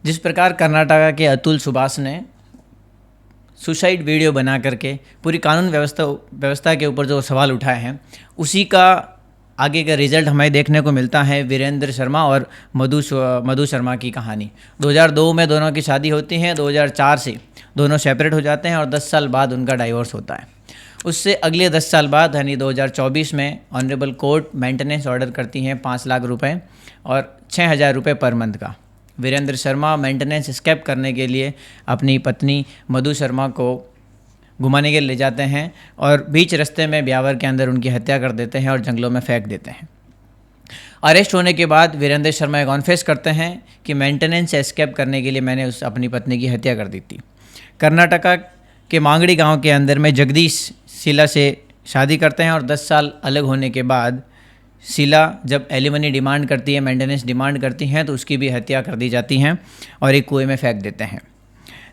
जिस प्रकार कर्नाटक के अतुल सुभाष ने सुसाइड वीडियो बना करके पूरी कानून व्यवस्था के ऊपर जो सवाल उठाए हैं, उसी का आगे का रिजल्ट हमें देखने को मिलता है वीरेंद्र शर्मा और मधु शर्मा की कहानी। 2002 में दोनों की शादी होती है, 2004 से दोनों सेपरेट हो जाते हैं और 10 साल बाद उनका डाइवोर्स होता है। उससे अगले 10 साल बाद यानी 2024 में ऑनरेबल कोर्ट मेंटेनेंस ऑर्डर करती हैं 5 लाख रुपए और 6,000 रुपये पर मंथ का। वीरेंद्र शर्मा मेंटेनेंस स्केप करने के लिए अपनी पत्नी मधु शर्मा को घुमाने के लिए ले जाते हैं और बीच रास्ते में ब्यावर के अंदर उनकी हत्या कर देते हैं और जंगलों में फेंक देते हैं। अरेस्ट होने के बाद वीरेंद्र शर्मा कॉन्फेस करते हैं कि मेंटेनेंस से एस्केप करने के लिए मैंने अपनी पत्नी की हत्या कर दी थी। कर्नाटका के मांगड़ी गांव के अंदर में जगदीश शीला से शादी करते हैं और 10 साल अलग होने के बाद शीला जब एलिमनी डिमांड करती है, मेंटेनेंस डिमांड करती हैं, तो उसकी भी हत्या कर दी जाती हैं और एक कुएं में फेंक देते हैं।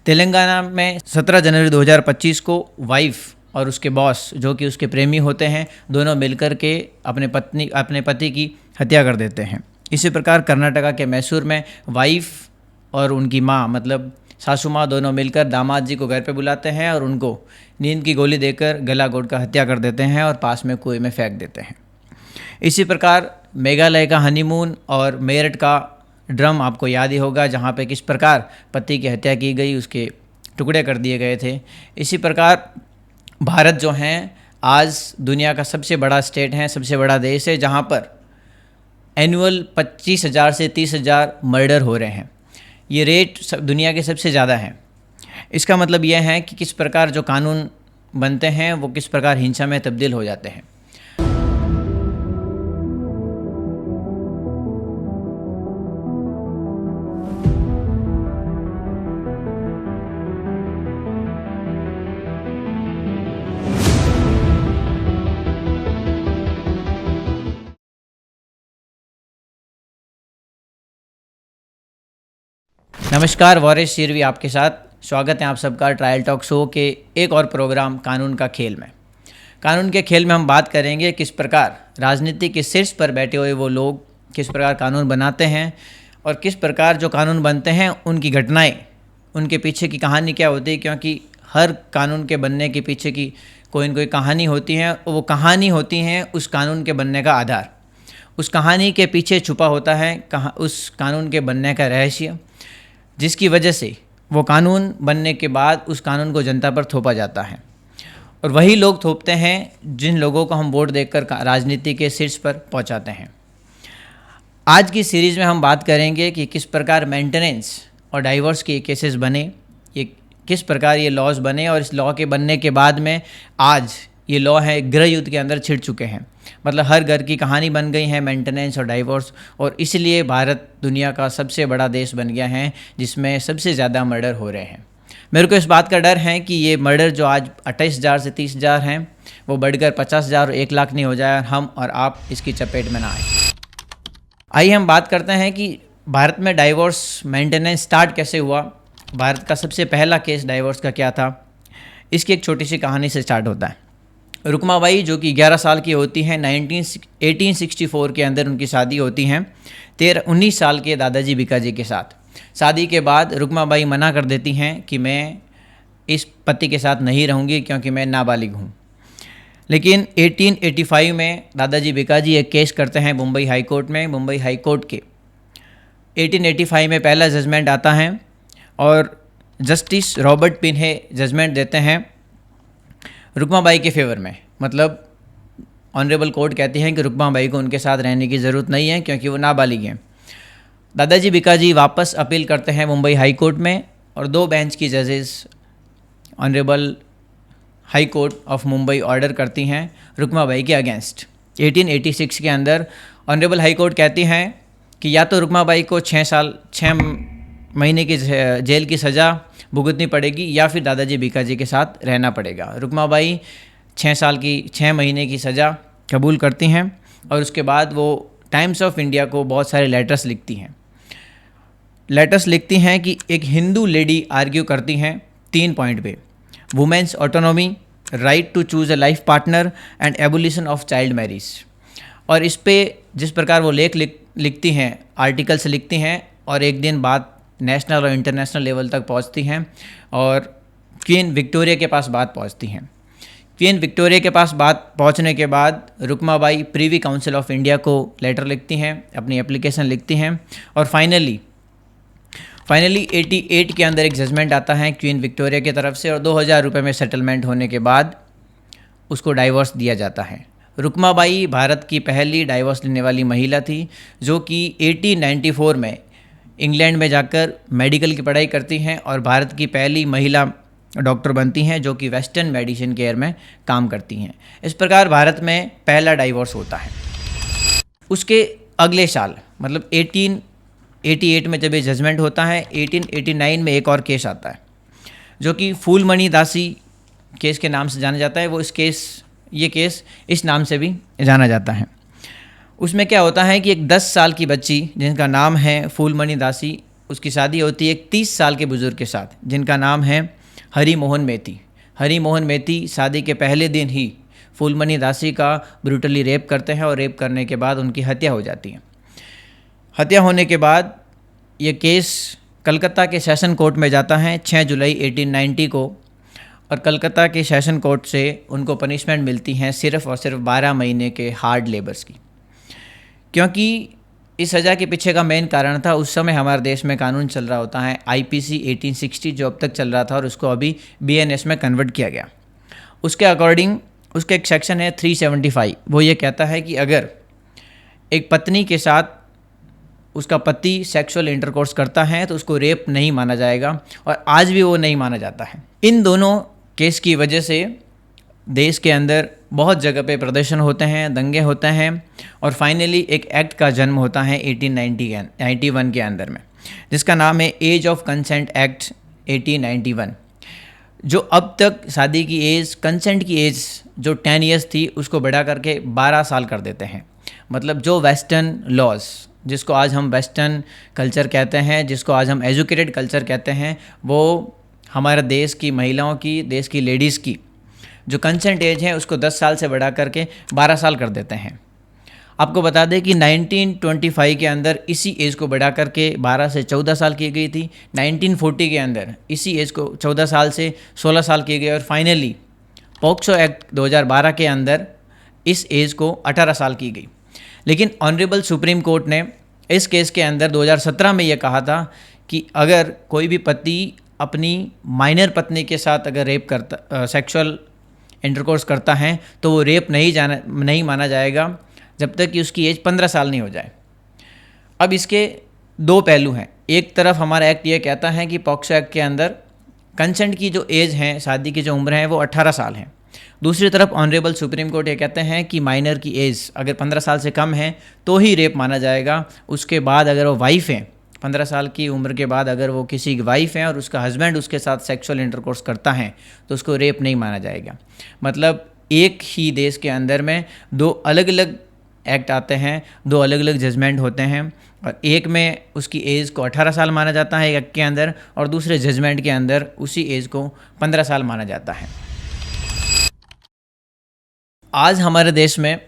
तेलंगाना में 17 जनवरी 2025 को वाइफ और उसके बॉस जो कि उसके प्रेमी होते हैं, दोनों मिलकर के अपने पति की हत्या कर देते हैं। इसी प्रकार कर्नाटका के मैसूर में वाइफ और उनकी माँ मतलब सासू माँ दोनों मिलकर दामाद जी को घर पे बुलाते हैं और उनको नींद की गोली देकर गला घोंट हत्या कर देते हैं और पास में कुएं में फेंक देते हैं। इसी प्रकार मेघालय का हनीमून और मेरठ का ड्रम आपको याद ही होगा, जहाँ पे किस प्रकार पति की हत्या की गई, उसके टुकड़े कर दिए गए थे। इसी प्रकार भारत जो हैं आज दुनिया का सबसे बड़ा स्टेट है, सबसे बड़ा देश है, जहाँ पर एनुअल 25,000 से 30,000 मर्डर हो रहे हैं। ये रेट दुनिया के सबसे ज़्यादा है। इसका मतलब यह है कि किस प्रकार जो कानून बनते हैं वो किस प्रकार हिंसा में तब्दील हो जाते हैं। नमस्कार, वॉरिस शिरवी आपके साथ। स्वागत है आप सबका ट्रायल टॉक शो के एक और प्रोग्राम कानून का खेल में। कानून के खेल में हम बात करेंगे किस प्रकार राजनीति के शीर्ष पर बैठे हुए वो लोग किस प्रकार कानून बनाते हैं और किस प्रकार जो कानून बनते हैं उनकी घटनाएं, उनके पीछे की कहानी क्या होती है, क्योंकि हर कानून के बनने के पीछे की कोई न कोई कहानी होती है। वो कहानी होती हैं उस कानून के बनने का आधार। उस कहानी के पीछे छुपा होता है उस कानून के बनने का रहस्य, जिसकी वजह से वो कानून बनने के बाद उस कानून को जनता पर थोपा जाता है और वही लोग थोपते हैं जिन लोगों को हम वोट देकर राजनीति के शीर्ष पर पहुंचाते हैं। आज की सीरीज़ में हम बात करेंगे कि किस प्रकार मेंटेनेंस और डाइवोर्स के केसेस बने, ये किस प्रकार ये लॉज बने और इस लॉ के बनने के बाद में आज ये लॉ है गृह युद्ध के अंदर छिड़ चुके हैं। मतलब हर घर की कहानी बन गई है मेंटेनेंस और डाइवोर्स, और इसलिए भारत दुनिया का सबसे बड़ा देश बन गया है जिसमें सबसे ज़्यादा मर्डर हो रहे हैं। मेरे को इस बात का डर है कि ये मर्डर जो आज 28,000 से 30,000 हैं वो बढ़कर 50,000 और 1 लाख नहीं हो जाए और हम और आप इसकी चपेट में ना आए। आइए हम बात करते हैं कि भारत में डाइवोर्स मेंटेनेंस स्टार्ट कैसे हुआ। भारत का सबसे पहला केस डाइवोर्स का क्या था, इसकी एक छोटी सी कहानी से स्टार्ट होता है। रुक्माबाई जो कि 11 साल की होती हैं, 1864 के अंदर उनकी शादी होती हैं 19 साल के दादाजी भिकाजी के साथ। शादी के बाद रुक्माबाई मना कर देती हैं कि मैं इस पति के साथ नहीं रहूँगी क्योंकि मैं नाबालिग हूँ। लेकिन 1885 में दादाजी भिकाजी एक केस करते हैं मुंबई हाई कोर्ट में। मुंबई हाई कोर्ट के 1885 में पहला जजमेंट आता है और जस्टिस रॉबर्ट पिन्हे जजमेंट देते हैं रुक्माबाई के फेवर में। मतलब ऑनरेबल कोर्ट कहती हैं कि रुक्माबाई को उनके साथ रहने की ज़रूरत नहीं है क्योंकि वो नाबालिग हैं। दादाजी भिकाजी वापस अपील करते हैं मुंबई हाई कोर्ट में और 2 बेंच की जजेस honourable high court of Mumbai order करती हैं रुक्माबाई के अगेंस्ट। 1886 के अंदर ऑनरेबल हाई कोर्ट कहती हैं कि या तो रुक्माबाई को 6 महीने की जेल की सज़ा भुगतनी पड़ेगी या फिर दादाजी भिकाजी के साथ रहना पड़ेगा। रुक्माबाई 6 महीने की सज़ा कबूल करती हैं और उसके बाद वो टाइम्स ऑफ इंडिया को बहुत सारे लेटर्स लिखती हैं कि एक हिंदू लेडी आर्ग्यू करती हैं 3 पॉइंट पे: women's autonomy, right to choose a life partner and abolition of child marriage. और इस पे जिस प्रकार वो लेख लिखती हैं, आर्टिकल्स लिखती हैं और एक दिन बाद नेशनल और इंटरनेशनल लेवल तक पहुंचती हैं और क्वीन विक्टोरिया के पास बात पहुंचती हैं। क्वीन विक्टोरिया के पास बात पहुंचने के बाद Rukmabai Privi council of India को लेटर लिखती हैं, अपनी एप्लीकेशन लिखती हैं और फाइनली 88 के अंदर एक जजमेंट आता है क्वीन विक्टोरिया की तरफ से और 2000 रुपये में सेटलमेंट होने के बाद उसको डाइवोर्स दिया जाता है। रुक्माबाई भारत की पहली डाइवोर्स लेने वाली महिला थी जो कि 1894 में इंग्लैंड में जाकर मेडिकल की पढ़ाई करती हैं और भारत की पहली महिला डॉक्टर बनती हैं जो कि वेस्टर्न मेडिसिन केयर में काम करती हैं। इस प्रकार भारत में पहला डाइवोर्स होता है। उसके अगले साल मतलब 1888 में जब ये जजमेंट होता है, 1889 में एक और केस आता है जो कि फूलमणि दासी केस के नाम से जाना जाता है। ये केस इस नाम से भी जाना जाता है। उसमें क्या होता है कि एक 10 साल की बच्ची जिनका नाम है फूलमणि दासी, उसकी शादी होती है एक 30 साल के बुज़ुर्ग के साथ जिनका नाम है हरि मोहन मेहती। हरि मोहन मेहती शादी के पहले दिन ही फूलमणि दासी का ब्रूटली रेप करते हैं और रेप करने के बाद उनकी हत्या हो जाती है। हत्या होने के बाद ये केस कलकत्ता के सेशन कोर्ट में जाता है 6 जुलाई 1890 को और कलकत्ता के सेशन कोर्ट से उनको पनिशमेंट मिलती हैं सिर्फ़ और सिर्फ 12 महीने के हार्ड लेबर्स की। क्योंकि इस सज़ा के पीछे का मेन कारण था, उस समय हमारे देश में कानून चल रहा होता है IPC 1860 जो अब तक चल रहा था और उसको अभी BNS में कन्वर्ट किया गया। उसके अकॉर्डिंग उसका एक सेक्शन है 375, वो ये कहता है कि अगर एक पत्नी के साथ उसका पति सेक्सुअल इंटरकोर्स करता है तो उसको रेप नहीं माना जाएगा और आज भी वो नहीं माना जाता है। इन दोनों केस की वजह से देश के अंदर बहुत जगह पे प्रदर्शन होते हैं, दंगे होते हैं और फाइनली एक एक्ट का जन्म होता है 1891 के अंदर में जिसका नाम है एज ऑफ कंसेंट एक्ट 1891, जो अब तक शादी की एज, कंसेंट की एज जो 10 ईयर्स थी उसको बढ़ा करके 12 साल कर देते हैं। मतलब जो वेस्टर्न लॉज, जिसको आज हम वेस्टर्न कल्चर कहते हैं, जिसको आज हम एजुकेटेड कल्चर कहते हैं, वो हमारे देश की महिलाओं की, देश की लेडीज़ की जो कंसेंट एज है उसको 10 साल से बढ़ा करके 12 साल कर देते हैं। आपको बता दें कि 1925 के अंदर इसी एज को बढ़ा करके 12 से 14 साल की गई थी। 1940 के अंदर इसी एज को 14 साल से 16 साल की गई और फाइनली पॉक्सो एक्ट 2012 के अंदर इस एज को 18 साल की गई। लेकिन ऑनरेबल सुप्रीम कोर्ट ने इस केस के अंदर 2017 में यह कहा था कि अगर कोई भी पति अपनी माइनर पत्नी के साथ अगर रेप करता, सेक्सुअल इंटरकोर्स करता है तो वो रेप नहीं माना जाएगा जब तक कि उसकी एज 15 साल नहीं हो जाए। अब इसके दो पहलू हैं। एक तरफ हमारा एक्ट ये कहता है कि पॉक्सो एक्ट के अंदर कंसेंट की जो एज है, शादी की जो उम्र है वो 18 साल है। दूसरी तरफ ऑनरेबल सुप्रीम कोर्ट ये कहते हैं कि माइनर की एज अगर 15 साल से कम है तो ही रेप माना जाएगा। उसके बाद अगर वो वाइफ है, 15 साल की उम्र के बाद अगर वो किसी की वाइफ है और उसका हस्बैंड उसके साथ सेक्सुअल इंटरकोर्स करता है तो उसको रेप नहीं माना जाएगा। मतलब एक ही देश के अंदर में दो अलग अलग एक्ट आते हैं, दो अलग अलग जजमेंट होते हैं और एक में उसकी एज को 18 साल माना जाता है एक एक्ट के अंदर और दूसरे जजमेंट के अंदर उसी एज को 15 साल माना जाता है। आज हमारे देश में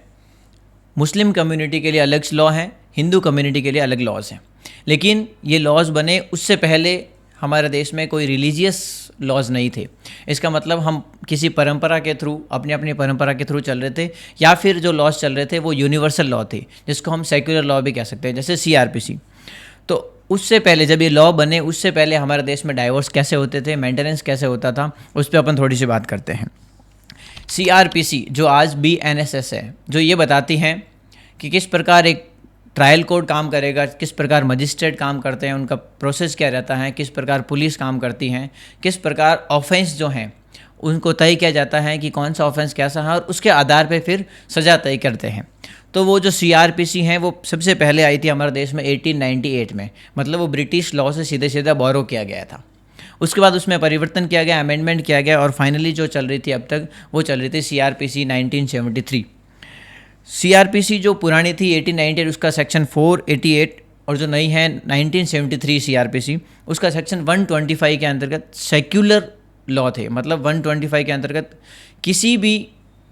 मुस्लिम कम्युनिटी के लिए अलग लॉ हैं, हिंदू कम्युनिटी के लिए अलग लॉज हैं। लेकिन ये लॉज बने उससे पहले हमारे देश में कोई रिलीजियस लॉज नहीं थे। इसका मतलब हम किसी परंपरा के थ्रू, अपनी अपनी परंपरा के थ्रू चल रहे थे या फिर जो लॉज चल रहे थे वो यूनिवर्सल लॉ थे जिसको हम सेक्युलर लॉ भी कह सकते हैं, जैसे CRPC। तो उससे पहले जब ये लॉ बने उससे पहले हमारे देश में डाइवोर्स कैसे होते थे, मेंटेनेंस कैसे होता था, उस पर अपन थोड़ी सी बात करते हैं। CRPC जो आज BNSS है, जो ये बताती हैं कि किस प्रकार एक ट्रायल कोर्ट काम करेगा, किस प्रकार मजिस्ट्रेट काम करते हैं, उनका प्रोसेस क्या रहता है, किस प्रकार पुलिस काम करती हैं, किस प्रकार ऑफेंस जो हैं उनको तय किया जाता है कि कौन सा ऑफेंस कैसा है और उसके आधार पे फिर सज़ा तय करते हैं। तो वो जो CRPC हैं वो सबसे पहले आई थी हमारे देश में 1898 में। मतलब वो ब्रिटिश लॉ से सीधे सीधा बोरो किया गया था। उसके बाद उसमें परिवर्तन किया गया, अमेंडमेंट किया गया और फाइनली जो चल रही थी अब तक वो चल रही थी CRPC 1973। CRPC जो पुरानी थी 1898 उसका सेक्शन 488 और जो नई है 1973 CRPC उसका सेक्शन 125 के अंतर्गत सेक्युलर लॉ थे। मतलब 125 के अंतर्गत किसी भी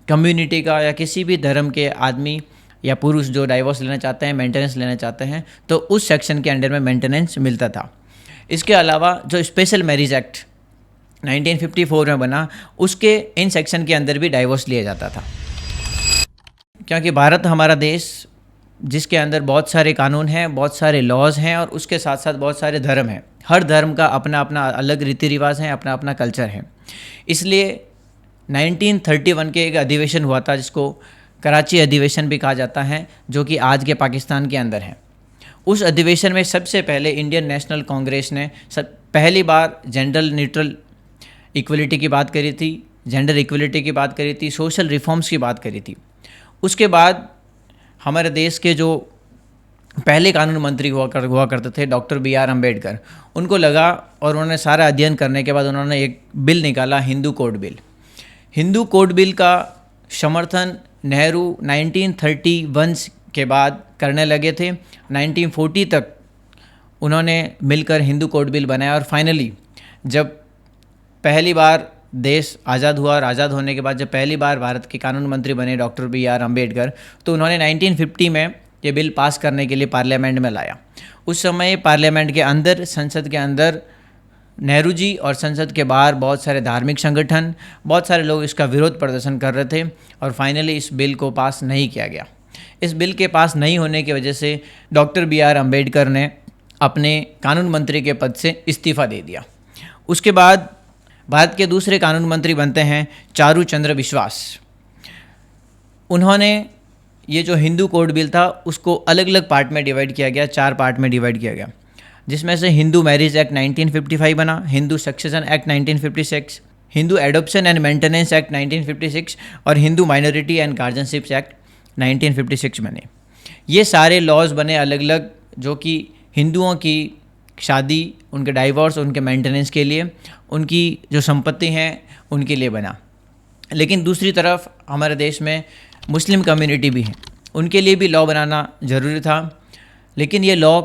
कम्युनिटी का या किसी भी धर्म के आदमी या पुरुष जो डाइवोर्स लेना चाहते हैं, मेंटेनेंस लेना चाहते हैं, तो उस सेक्शन के अंडर में मेंटेनेंस मिलता था। इसके अलावा जो स्पेशल मैरिज एक्ट 1954 में बना, उसके इन सेक्शन के अंदर भी डाइवोर्स लिया जाता था। क्योंकि भारत हमारा देश जिसके अंदर बहुत सारे कानून हैं, बहुत सारे लॉज हैं और उसके साथ साथ बहुत सारे धर्म हैं। हर धर्म का अपना अपना अलग रीति रिवाज है, अपना अपना कल्चर है। इसलिए 1931 के एक अधिवेशन हुआ था जिसको कराची अधिवेशन भी कहा जाता है, जो कि आज के पाकिस्तान के अंदर है। उस अधिवेशन में सबसे पहले इंडियन नेशनल कांग्रेस ने पहली बार जेंडर न्यूट्रल इक्वलिटी की बात करी थी, जेंडर इक्वलिटी की बात करी थी, सोशल रिफॉर्म्स की बात करी थी। उसके बाद हमारे देश के जो पहले कानून मंत्री हुआ करते थे डॉक्टर BR अम्बेडकर, उनको लगा और उन्होंने सारा अध्ययन करने के बाद उन्होंने एक बिल निकाला, Hindu code bill. Hindu code bill का समर्थन नेहरू 1931 के बाद करने लगे थे। 1940 तक उन्होंने मिलकर हिंदू कोड बिल बनाया और फाइनली जब पहली बार देश आज़ाद हुआ और आज़ाद होने के बाद जब पहली बार भारत के कानून मंत्री बने डॉक्टर BR अम्बेडकर, तो उन्होंने 1950 में ये बिल पास करने के लिए पार्लियामेंट में लाया। उस समय पार्लियामेंट के अंदर, संसद के अंदर नेहरू जी और संसद के बाहर बहुत सारे धार्मिक संगठन, बहुत सारे लोग इसका विरोध प्रदर्शन कर रहे थे और फाइनली इस बिल को पास नहीं किया गया। इस बिल के पास नहीं होने की वजह से डॉक्टर BR अम्बेडकर ने अपने कानून मंत्री के पद से इस्तीफ़ा दे दिया। उसके बाद भारत के दूसरे कानून मंत्री बनते हैं चारू चंद्र बिश्वास। उन्होंने ये जो हिंदू कोड बिल था उसको अलग अलग पार्ट में डिवाइड किया गया, 4 पार्ट में डिवाइड किया गया, जिसमें से हिंदू मैरिज एक्ट 1955 बना, Hindu succession act 1956, Hindu adoption and maintenance act 1956 और हिंदू माइनॉरिटी एंड गार्जियनशिप्स एक्ट 1956 बने। ये सारे लॉज बने अलग अलग, जो कि हिंदुओं की शादी, उनके डाइवोर्स, उनके मेंटेनेंस के लिए, उनकी जो संपत्ति हैं उनके लिए बना। लेकिन दूसरी तरफ हमारे देश में मुस्लिम कम्युनिटी भी है, उनके लिए भी लॉ बनाना ज़रूरी था। लेकिन ये लॉ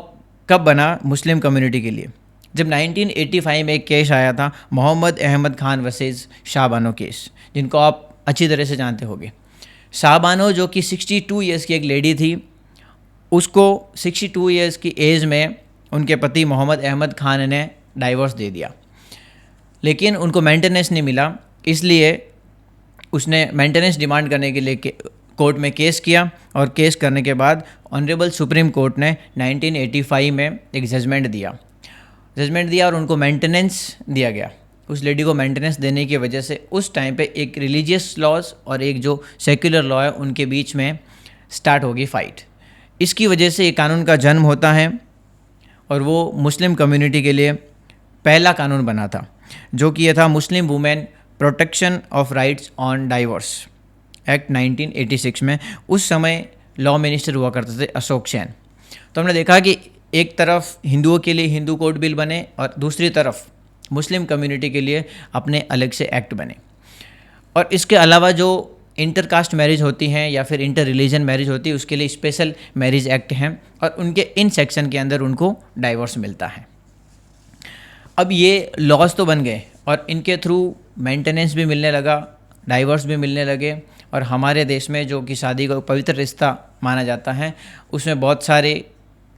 कब बना मुस्लिम कम्युनिटी के लिए? जब 1985 में एक केस आया था, मोहम्मद अहमद खान वर्सेस शाह बानो केस, जिनको आप अच्छी तरह से जानते होंगे। शाह बानो जो कि 62 ईयर्स की एक लेडी थी, उसको 62 ईयर्स की एज में उनके पति मोहम्मद अहमद खान ने डाइवोर्स दे दिया, लेकिन उनको मेंटेनेंस नहीं मिला। इसलिए उसने मेंटेनेंस डिमांड करने के लिए कोर्ट में केस किया और केस करने के बाद ऑनरेबल सुप्रीम कोर्ट ने 1985 में एक जजमेंट दिया और उनको मेंटेनेंस दिया गया। उस लेडी को मेंटेनेंस देने की वजह से उस टाइम पे एक रिलीजियस लॉज और एक जो सेक्युलर लॉ है उनके बीच में स्टार्ट होगी फाइट। इसकी वजह से ये कानून का जन्म होता है और वो मुस्लिम कम्युनिटी के लिए पहला कानून बना था, जो कि यह था Muslim women protection of rights on divorce act 1986 में। उस समय लॉ मिनिस्टर हुआ करते थे अशोक सेन। तो हमने देखा कि एक तरफ हिंदुओं के लिए हिंदू कोड बिल बने और दूसरी तरफ मुस्लिम कम्युनिटी के लिए अपने अलग से एक्ट बने। और इसके अलावा जो इंटरकास्ट मैरिज होती हैं या फिर इंटर रिलीजन मैरिज होती है, उसके लिए स्पेशल मैरिज एक्ट हैं और उनके इन सेक्शन के अंदर उनको डाइवोर्स मिलता है। अब ये लॉज तो बन गए और इनके थ्रू मेंटेनेंस भी मिलने लगा, डाइवोर्स भी मिलने लगे और हमारे देश में जो कि शादी का पवित्र रिश्ता माना जाता है, उसमें बहुत सारे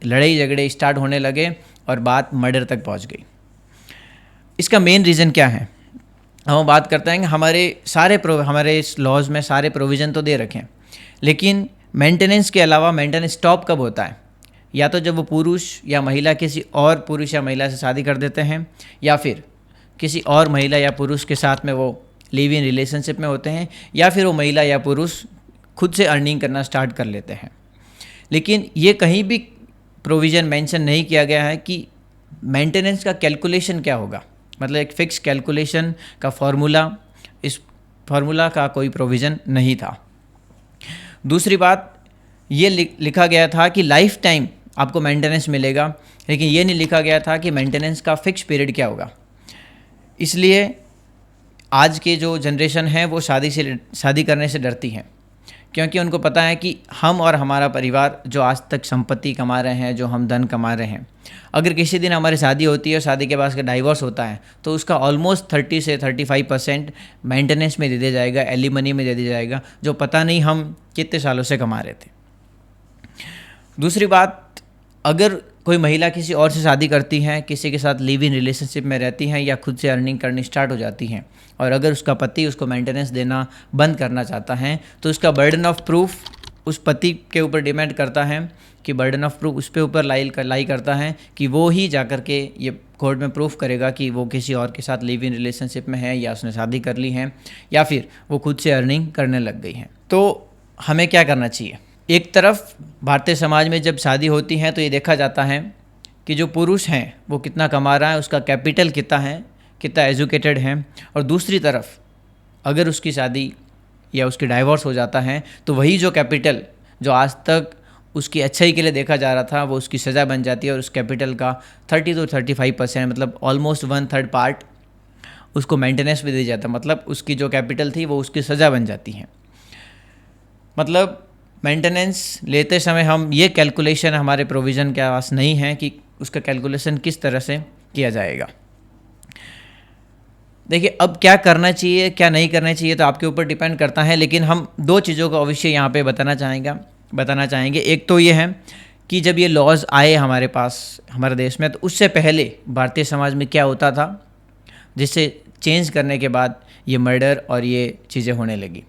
लड़ाई झगड़े स्टार्ट होने लगे और बात मर्डर तक पहुंच गई। इसका मेन रीज़न क्या है? हम बात करते हैं कि हमारे इस लॉज में सारे प्रोविज़न तो दे रखे हैं, लेकिन मेंटेनेंस के अलावा मेंटेनेंस स्टॉप कब होता है? या तो जब वो पुरुष या महिला किसी और पुरुष या महिला से शादी कर देते हैं, या फिर किसी और महिला या पुरुष के साथ में वो लिव इन रिलेशनशिप में होते हैं, या फिर वो महिला या पुरुष खुद से अर्निंग करना स्टार्ट कर लेते हैं। लेकिन ये कहीं भी प्रोविज़न मेंशन नहीं किया गया है कि मेंटेनेंस का कैलकुलेशन क्या होगा, मतलब एक फ़िक्स कैलकुलेशन का फार्मूला, इस फार्मूला का कोई प्रोविज़न नहीं था। दूसरी बात, ये लिखा गया था कि लाइफ टाइम आपको मेंटेनेंस मिलेगा, लेकिन ये नहीं लिखा गया था कि मेंटेनेंस का फ़िक्स पीरियड क्या होगा। इसलिए आज के जो जनरेशन है वो शादी करने से डरती है, क्योंकि उनको पता है कि हम और हमारा परिवार जो आज तक संपत्ति कमा रहे हैं, जो हम धन कमा रहे हैं, अगर किसी दिन हमारी शादी होती है और शादी के बाद डाइवोर्स होता है तो उसका ऑलमोस्ट 30 से 35% मेंटेनेंस में दे दिया जाएगा, एलिमनी में दे दिया जाएगा, जो पता नहीं हम कितने सालों से कमा रहे थे। दूसरी बात, अगर कोई महिला किसी और से शादी करती हैं, किसी के साथ लिव इन रिलेशनशिप में रहती हैं या खुद से अर्निंग करनी स्टार्ट हो जाती हैं, और अगर उसका पति उसको मेंटेनेंस देना बंद करना चाहता है तो उसका बर्डन ऑफ प्रूफ उस पति के ऊपर डिपेंड करता है, कि बर्डन ऑफ प्रूफ उस पे ऊपर लाई करता है कि वो ही जा कर के ये कोर्ट में प्रूफ करेगा कि वो किसी और के साथ लिव इन रिलेशनशिप में है, या उसने शादी कर ली है, या फिर वो खुद से अर्निंग करने लग गई है। तो हमें क्या करना चाहिए? एक तरफ भारतीय समाज में जब शादी होती है तो ये देखा जाता है कि जो पुरुष हैं वो कितना कमा रहा है, उसका कैपिटल कितना है, कितना एजुकेटेड है, और दूसरी तरफ अगर उसकी शादी या उसकी डाइवोर्स हो जाता है तो वही जो कैपिटल जो आज तक उसकी अच्छाई के लिए देखा जा रहा था वो उसकी सज़ा बन जाती है, और उस कैपिटल का 30 to 35% मतलब ऑलमोस्ट 1/3 पार्ट उसको मेंटेनेंस भी दिया जाता है। मतलब उसकी जो कैपिटल थी वो उसकी सज़ा बन जाती है। मतलब मेंटेनेंस लेते समय हम ये कैलकुलेशन हमारे प्रोविज़न के पास नहीं है कि उसका कैलकुलेशन किस तरह से किया जाएगा। देखिए, अब क्या करना चाहिए क्या नहीं करना चाहिए तो आपके ऊपर डिपेंड करता है, लेकिन हम दो चीज़ों का अवश्य यहाँ पे बताना चाहेंगे। एक तो ये है कि जब ये लॉज आए हमारे पास हमारे देश में, तो उससे पहले भारतीय समाज में क्या होता था, जिससे चेंज करने के बाद ये मर्डर और ये चीज़ें होने लगी।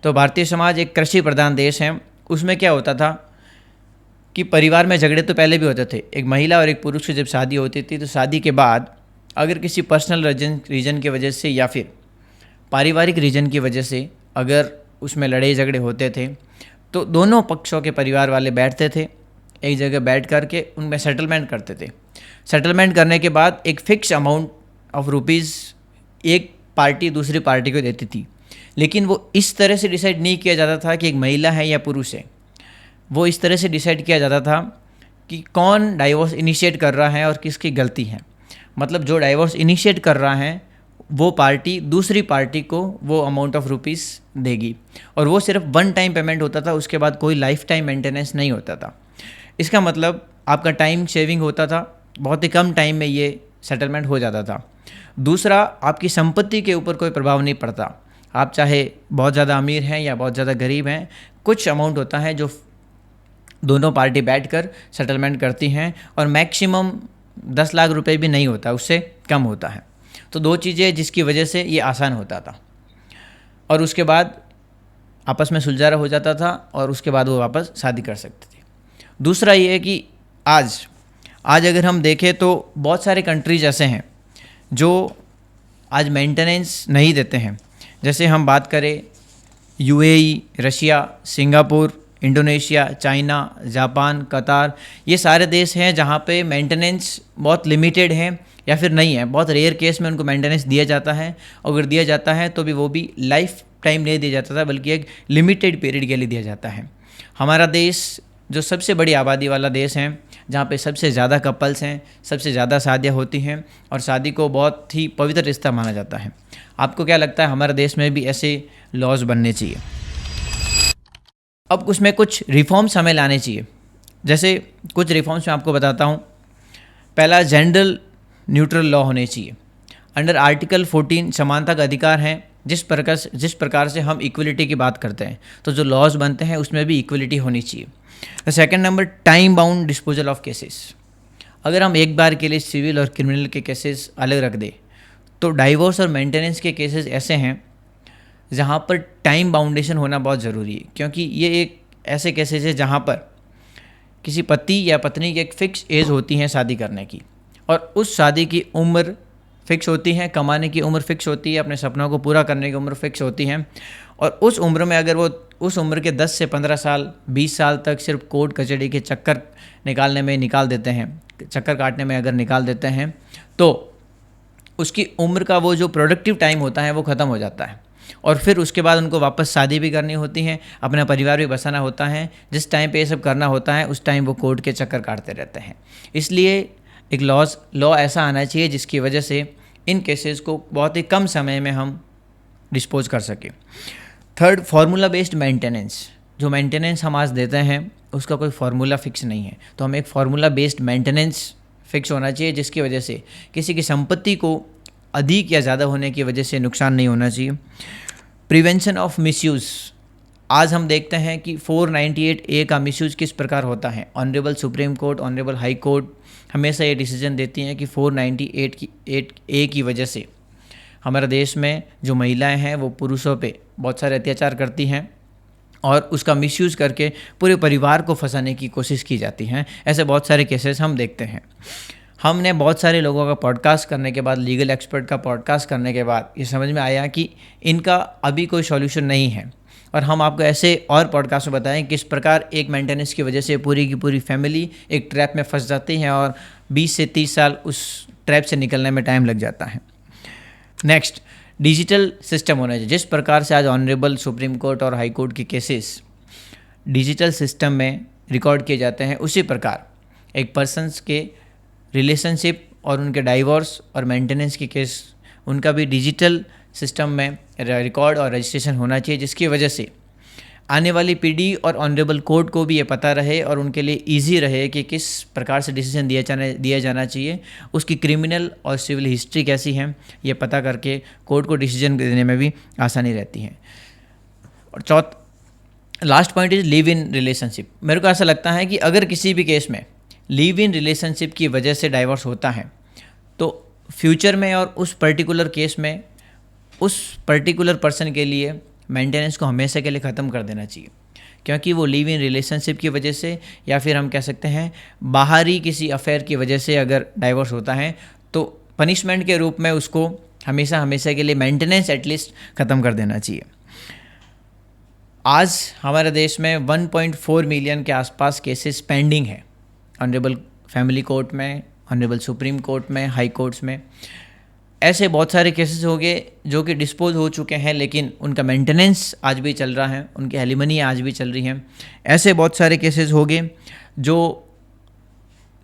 तो भारतीय समाज एक कृषि प्रधान देश है, उसमें क्या होता था कि परिवार में झगड़े तो पहले भी होते थे। एक महिला और एक पुरुष की जब शादी होती थी तो शादी के बाद अगर किसी पर्सनल रीजन की वजह से या फिर पारिवारिक रीजन की वजह से अगर उसमें लड़ाई झगड़े होते थे तो दोनों पक्षों के परिवार वाले बैठते थे, एक जगह बैठ कर के उनमें सेटलमेंट करते थे। सेटलमेंट करने के बाद एक फ़िक्स अमाउंट ऑफ रुपीज़ एक पार्टी दूसरी पार्टी को देती थी, लेकिन वो इस तरह से डिसाइड नहीं किया जाता था कि एक महिला है या पुरुष है। वो इस तरह से डिसाइड किया जाता था कि कौन डाइवोर्स इनिशिएट कर रहा है और किसकी गलती है। मतलब जो डाइवोर्स इनिशिएट कर रहा है वो पार्टी दूसरी पार्टी को वो अमाउंट ऑफ रुपीज़ देगी, और वो सिर्फ 1 टाइम पेमेंट होता था, उसके बाद कोई लाइफ टाइम मेंटेनेंस नहीं होता था। इसका मतलब आपका टाइम सेविंग होता था, बहुत ही कम टाइम में ये सेटलमेंट हो जाता था। दूसरा, आपकी संपत्ति के ऊपर कोई प्रभाव नहीं पड़ता। आप चाहे बहुत ज़्यादा अमीर हैं या बहुत ज़्यादा गरीब हैं, कुछ अमाउंट होता है जो दोनों पार्टी बैठकर सेटलमेंट करती हैं, और मैक्सिमम 10 लाख रुपए भी नहीं होता, उससे कम होता है। तो दो चीज़ें जिसकी वजह से ये आसान होता था, और उसके बाद आपस में सुलझारा हो जाता था, और उसके बाद वो वापस शादी कर सकते थे। दूसरा ये है कि आज अगर हम देखें तो बहुत सारे कंट्रीज ऐसे हैं जो आज मेंटेनेंस नहीं देते हैं। जैसे हम बात करें UAE, Russia, Singapore, Indonesia, China, Japan, कतार, ये सारे देश हैं जहाँ पे मेंटेनेंस बहुत लिमिटेड है या फिर नहीं है। बहुत रेयर केस में उनको मेंटेनेंस दिया जाता है, अगर दिया जाता है तो भी वो भी लाइफ टाइम नहीं दिया जाता था, बल्कि एक लिमिटेड पीरियड के लिए दिया जाता है। हमारा देश जो सबसे बड़ी आबादी वाला देश है, जहाँ पे सबसे ज़्यादा कपल्स हैं, सबसे ज़्यादा शादियाँ होती हैं, और शादी को बहुत ही पवित्र रिश्ता माना जाता है। आपको क्या लगता है, हमारे देश में भी ऐसे लॉज बनने चाहिए? अब उसमें कुछ रिफॉर्म्स हमें लाने चाहिए। जैसे कुछ रिफॉर्म्स मैं आपको बताता हूँ। पहला, जेंडर न्यूट्रल लॉ होने चाहिए। अंडर आर्टिकल 14 समानता का अधिकार है। जिस प्रकार से हम इक्वलिटी की बात करते हैं, तो जो लॉज बनते हैं उसमें भी इक्वलिटी होनी चाहिए। Second number, time bound disposal of cases. अगर हम एक बार के लिए सिविल और क्रिमिनल के केसेस अलग रख दें, तो डाइवोर्स और मेंटेनेंस के केसेस ऐसे हैं जहाँ पर टाइम बाउंडेशन होना बहुत ज़रूरी है, क्योंकि ये एक ऐसे केसेस है जहाँ पर किसी पति या पत्नी की एक फ़िक्स एज होती है शादी करने की, और उस शादी की उम्र फ़िक्स होती है, कमाने की उम्र फ़िक्स होती है, अपने सपनों को पूरा करने की उम्र फ़िक्स होती है। और उस उम्र में अगर वो उस उम्र के 10 से 15 साल 20 साल तक सिर्फ कोर्ट कचहरी के चक्कर निकालने में निकाल देते हैं, चक्कर काटने में अगर निकाल देते हैं, तो उसकी उम्र का वो जो प्रोडक्टिव टाइम होता है वो ख़त्म हो जाता है। और फिर उसके बाद उनको वापस शादी भी करनी होती है, अपना परिवार भी बसाना होता है। जिस टाइम पे ये सब करना होता है उस टाइम वो कोर्ट के चक्कर काटते रहते हैं। इसलिए एक लॉ ऐसा आना चाहिए जिसकी वजह से इन केसेस को बहुत ही कम समय में हम डिस्पोज कर सकें। Third, formula based maintenance. जो मेंटेनेंस हम आज देते हैं उसका कोई फार्मूला फिक्स नहीं है, तो हमें एक फार्मूला बेस्ड मेंटेनेंस फिक्स होना चाहिए, जिसकी वजह से किसी की संपत्ति को अधिक या ज़्यादा होने की वजह से नुकसान नहीं होना चाहिए। Prevention of misuse. आज हम देखते हैं कि 498A का मिसयूज किस प्रकार होता है। Honourable supreme court, honourable high court हमेशा ये डिसीजन देती हैं कि 498A की वजह से हमारे देश में जो महिलाएं हैं वो पुरुषों पे बहुत सारे अत्याचार करती हैं और उसका मिसयूज़ करके पूरे परिवार को फंसाने की कोशिश की जाती हैं। ऐसे बहुत सारे केसेस हम देखते हैं। हमने बहुत सारे लोगों का पॉडकास्ट करने के बाद, लीगल एक्सपर्ट का पॉडकास्ट करने के बाद ये समझ में आया कि इनका अभी कोई सॉल्यूशन नहीं है, और हम आपको ऐसे और पॉडकास्ट में बताएं किस प्रकार एक मेंटेनेंस की वजह से पूरी की पूरी फैमिली एक ट्रैप में फंस जाती है और 20 से 30 साल उस ट्रैप से निकलने में टाइम लग जाता है। नेक्स्ट, डिजिटल सिस्टम होना चाहिए। जिस प्रकार से आज ऑनरेबल सुप्रीम कोर्ट और हाई कोर्ट के केसेस डिजिटल सिस्टम में रिकॉर्ड किए जाते हैं, उसी प्रकार एक पर्सन्स के रिलेशनशिप और उनके डाइवोर्स और मेंटेनेंस के केस उनका भी डिजिटल सिस्टम में रिकॉर्ड और रजिस्ट्रेशन होना चाहिए, जिसकी वजह से आने वाली पीढ़ी और ऑनरेबल कोर्ट को भी ये पता रहे और उनके लिए इजी रहे कि किस प्रकार से डिसीजन दिया जाना चाहिए, उसकी क्रिमिनल और सिविल हिस्ट्री कैसी है, ये पता करके कोर्ट को डिसीजन देने में भी आसानी रहती है। और last point is live in relationship. मेरे को ऐसा लगता है कि अगर किसी भी केस में लिव इन रिलेशनशिप की वजह से डाइवोर्स होता है तो फ्यूचर में और उस पर्टिकुलर केस में उस पर्टिकुलर पर्सन के लिए मेंटेनेंस को हमेशा के लिए ख़त्म कर देना चाहिए, क्योंकि वो लिव इन रिलेशनशिप की वजह से या फिर हम कह सकते हैं बाहरी किसी अफेयर की वजह से अगर डाइवोर्स होता है तो पनिशमेंट के रूप में उसको हमेशा के लिए मेंटेनेंस एटलीस्ट ख़त्म कर देना चाहिए। आज हमारे देश में 1.4 मिलियन के आसपास केसेस पेंडिंग है ऑनरेबल फैमिली कोर्ट में, ऑनरेबल सुप्रीम कोर्ट में, हाई कोर्ट्स में। ऐसे बहुत सारे केसेस हो गए जो कि डिस्पोज हो चुके हैं, लेकिन उनका मेंटेनेंस आज भी चल रहा है, उनकी एलिमनी आज भी चल रही हैं। ऐसे बहुत सारे केसेस हो गए जो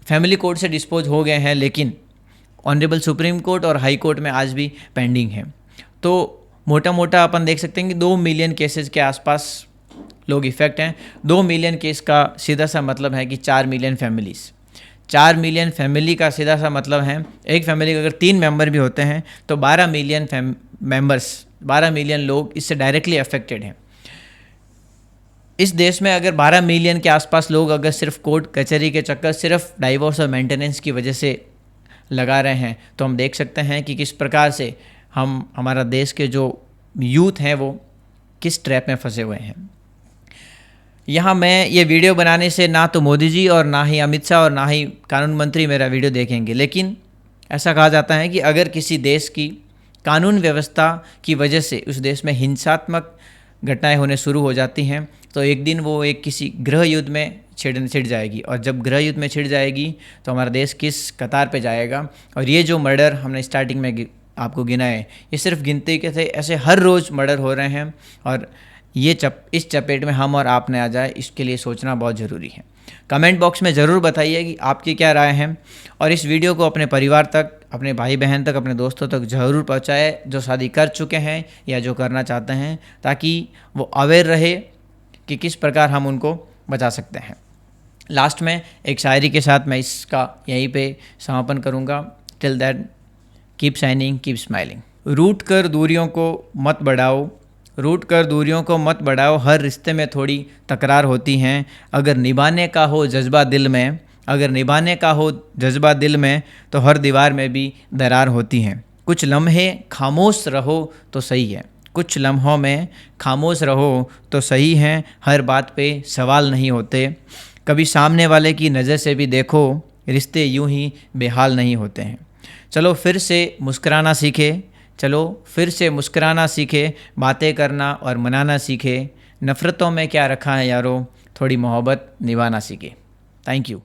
फैमिली कोर्ट से डिस्पोज हो गए हैं, लेकिन ऑनरेबल सुप्रीम कोर्ट और हाई कोर्ट में आज भी पेंडिंग है। तो मोटा मोटा अपन देख सकते हैं कि 2 मिलियन केसेस के आसपास लोग इफ़ेक्ट हैं। 2 मिलियन केस का सीधा सा मतलब है कि 4 मिलियन फैमिलीज़, 4 मिलियन फैमिली का सीधा सा मतलब है एक फैमिली के अगर 3 मेंबर भी होते हैं तो 12 मिलियन मेंबर्स, 12 मिलियन लोग इससे डायरेक्टली अफेक्टेड हैं। इस देश में अगर 12 मिलियन के आसपास लोग अगर सिर्फ कोर्ट कचहरी के चक्कर, सिर्फ डाइवोर्स और मेंटेनेंस की वजह से लगा रहे हैं, तो हम देख सकते हैं कि किस प्रकार से हमारा देश के जो यूथ हैं वो किस ट्रैप में फंसे हुए हैं। यहाँ मैं ये वीडियो बनाने से ना तो मोदी जी और ना ही अमित शाह और ना ही कानून मंत्री मेरा वीडियो देखेंगे, लेकिन ऐसा कहा जाता है कि अगर किसी देश की कानून व्यवस्था की वजह से उस देश में हिंसात्मक घटनाएं होने शुरू हो जाती हैं तो एक दिन वो एक किसी गृह युद्ध में छिड़ जाएगी, और जब गृह युद्ध में छिड़ जाएगी तो हमारा देश किस कतार पे जाएगा। और ये जो मर्डर हमने स्टार्टिंग में आपको गिना है, ये सिर्फ गिनती के थे, ऐसे हर रोज़ मर्डर हो रहे हैं, और ये इस चपेट में हम और आप न आ जाए, इसके लिए सोचना बहुत ज़रूरी है। कमेंट बॉक्स में ज़रूर बताइए कि आपकी क्या राय है, और इस वीडियो को अपने परिवार तक, अपने भाई बहन तक, अपने दोस्तों तक ज़रूर पहुंचाए जो शादी कर चुके हैं या जो करना चाहते हैं, ताकि वो अवेयर रहे कि किस प्रकार हम उनको बचा सकते हैं। लास्ट में एक शायरी के साथ मैं इसका यहीं पे समापन करूँगा। Till that keep shining, keep smiling. रूट कर दूरियों को मत बढ़ाओ, रूट कर दूरियों को मत बढ़ाओ, हर रिश्ते में थोड़ी तकरार होती हैं। अगर निभाने का हो जज्बा दिल में, अगर निभाने का हो जज्बा दिल में, तो हर दीवार में भी दरार होती हैं। कुछ लम्हे खामोश रहो तो सही है, कुछ लम्हों में खामोश रहो तो सही है, हर बात पे सवाल नहीं होते। कभी सामने वाले की नज़र से भी देखो, रिश्ते यूं ही बेहाल नहीं होते हैं। चलो फिर से मुस्कुराना सीखे, चलो फिर से मुस्कुराना सीखे, बातें करना और मनाना सीखे। नफ़रतों में क्या रखा है यारो, थोड़ी मोहब्बत निभाना सीखे। Thank you.